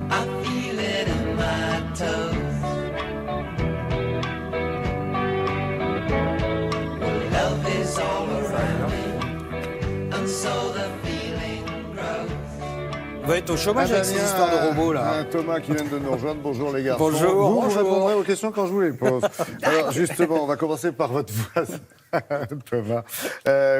I feel it in my toes. Well, love is all around me, and so the feeling grows. Vous allez être au chômage avec ces histoires de robots là. Thomas qui vient de nous rejoindre. Bonjour les garçons. Bonjour, Vous bonjour. répondrez aux questions quand je vous les pose. Alors justement, on va commencer par votre voisin. Thomas.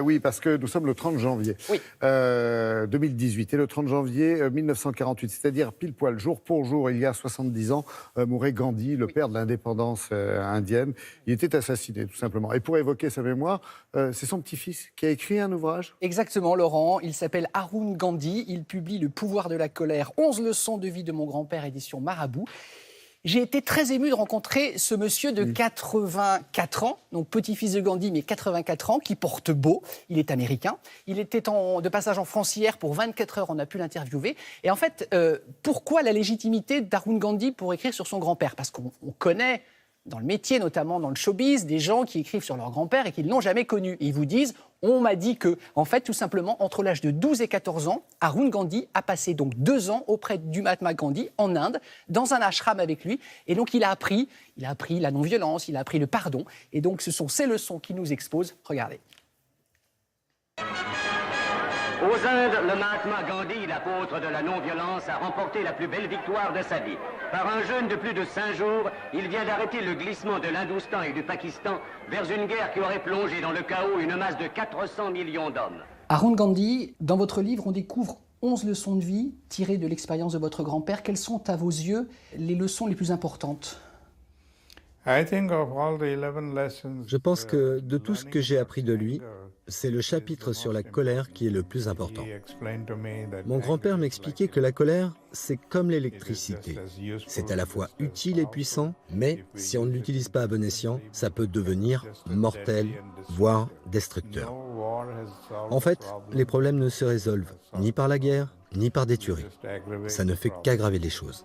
Oui, parce que nous sommes le 30 janvier 2018 et le 30 janvier 1948, c'est-à-dire pile poil, jour pour jour, il y a 70 ans, mourait Gandhi, le père de l'indépendance indienne. Il était assassiné, tout simplement. Et pour évoquer sa mémoire, c'est son petit-fils qui a écrit un ouvrage. Exactement, Laurent. Il s'appelle Arun Gandhi. Il publie Le pouvoir de la colère, 11 leçons de vie de mon grand-père, édition Marabout. J'ai été très ému de rencontrer ce monsieur de 84 ans, donc petit-fils de Gandhi, mais 84 ans, qui porte beau. Il est américain. Il était de passage en France hier pour 24 heures, on a pu l'interviewer. Et en fait, pourquoi la légitimité d'Arun Gandhi pour écrire sur son grand-père ? Parce qu'on connaît, dans le métier, notamment dans le showbiz, des gens qui écrivent sur leur grand-père et qui ne l'ont jamais connu. Et ils vous disent, on m'a dit que, en fait, tout simplement, entre l'âge de 12 et 14 ans, Arun Gandhi a passé donc 2 ans auprès du Mahatma Gandhi, en Inde, dans un ashram avec lui. Et donc, il a appris la non-violence, il a appris le pardon. Et donc, ce sont ces leçons qu'il nous expose. Regardez. Aux Indes, le Mahatma Gandhi, l'apôtre de la non-violence, a remporté la plus belle victoire de sa vie. Par un jeûne de plus de 5 jours, il vient d'arrêter le glissement de l'Hindoustan et du Pakistan vers une guerre qui aurait plongé dans le chaos une masse de 400 millions d'hommes. Arun Gandhi, dans votre livre, on découvre 11 leçons de vie tirées de l'expérience de votre grand-père. Quelles sont, à vos yeux, les leçons les plus importantes ? Je pense que de tout ce que j'ai appris de lui, c'est le chapitre sur la colère qui est le plus important. Mon grand-père m'expliquait que la colère, c'est comme l'électricité. C'est à la fois utile et puissant, mais si on ne l'utilise pas à bon escient, ça peut devenir mortel, voire destructeur. En fait, les problèmes ne se résolvent ni par la guerre, ni par des tueries. Ça ne fait qu'aggraver les choses.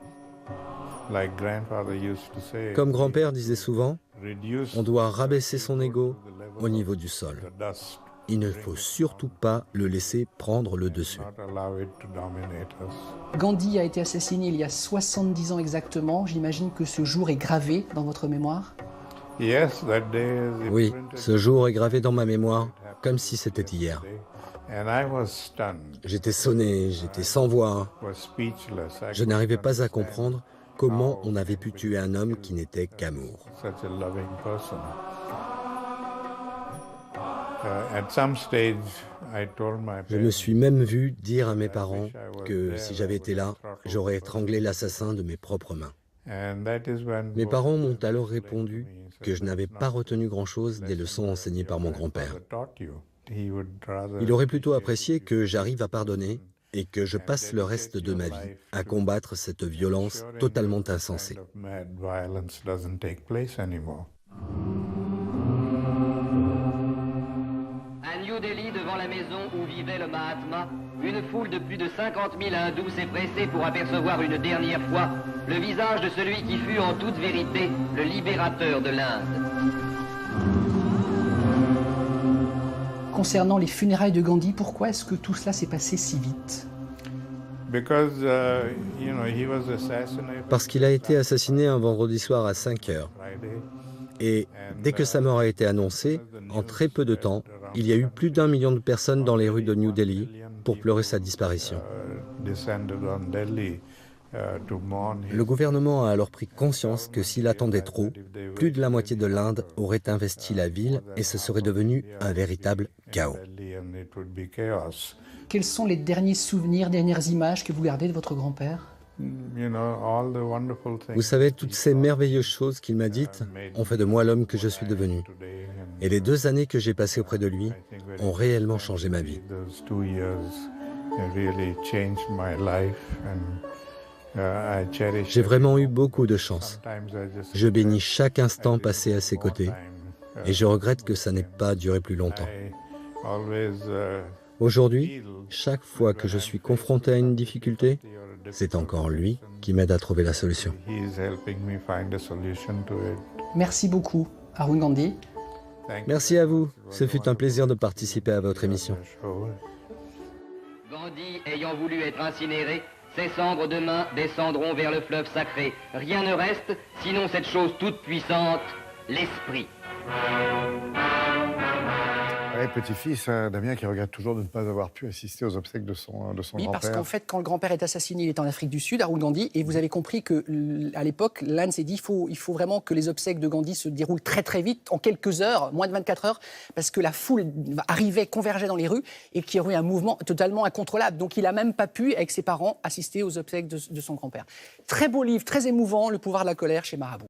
Comme grand-père disait souvent, on doit rabaisser son ego au niveau du sol. Il ne faut surtout pas le laisser prendre le dessus. Gandhi a été assassiné il y a 70 ans exactement. J'imagine que ce jour est gravé dans votre mémoire. Oui, ce jour est gravé dans ma mémoire comme si c'était hier. J'étais sonné, j'étais sans voix. Je n'arrivais pas à comprendre comment on avait pu tuer un homme qui n'était qu'amour. Je me suis même vu dire à mes parents que si j'avais été là, j'aurais étranglé l'assassin de mes propres mains. Mes parents m'ont alors répondu que je n'avais pas retenu grand-chose des leçons enseignées par mon grand-père. Il aurait plutôt apprécié que j'arrive à pardonner et que je passe le reste de ma vie à combattre cette violence totalement insensée. À New Delhi, devant la maison où vivait le Mahatma, une foule de plus de 50 000 hindous s'est pressée pour apercevoir une dernière fois le visage de celui qui fut en toute vérité le libérateur de l'Inde. Concernant les funérailles de Gandhi, pourquoi est-ce que tout cela s'est passé si vite ? Parce qu'il a été assassiné un vendredi soir à 5 heures. Et dès que sa mort a été annoncée, en très peu de temps, il y a eu plus d'1 million de personnes dans les rues de New Delhi pour pleurer sa disparition. Le gouvernement a alors pris conscience que s'il attendait trop, plus de la moitié de l'Inde aurait investi la ville et ce serait devenu un véritable chaos. Quels sont les derniers souvenirs, dernières images que vous gardez de votre grand-père ? Vous savez, toutes ces merveilleuses choses qu'il m'a dites ont fait de moi l'homme que je suis devenu. Et les 2 années que j'ai passées auprès de lui ont réellement changé ma vie. J'ai vraiment eu beaucoup de chance. Je bénis chaque instant passé à ses côtés et je regrette que ça n'ait pas duré plus longtemps. Aujourd'hui, chaque fois que je suis confronté à une difficulté, c'est encore lui qui m'aide à trouver la solution. Merci beaucoup, Arun Gandhi. Merci à vous. Ce fut un plaisir de participer à votre émission. Gandhi, ayant voulu être incinéré, Ces cendres demain descendront vers le fleuve sacré. Rien ne reste, sinon cette chose toute puissante, l'esprit. Ouais, petit-fils, Damien, qui regrette toujours de ne pas avoir pu assister aux obsèques de son Oui, grand-père. parce qu'en fait, quand le grand-père est assassiné, il est en Afrique du Sud, Arun Gandhi, et vous avez compris qu'à l'époque, l'Inde s'est dit il faut vraiment que les obsèques de Gandhi se déroulent très très vite, en quelques heures, moins de 24 heures, parce que la foule arrivait, convergeait dans les rues, et qu'il y aurait un mouvement totalement incontrôlable. Donc il n'a même pas pu, avec ses parents, assister aux obsèques de son grand-père. Très beau livre, très émouvant, Le pouvoir de la colère, chez Marabout.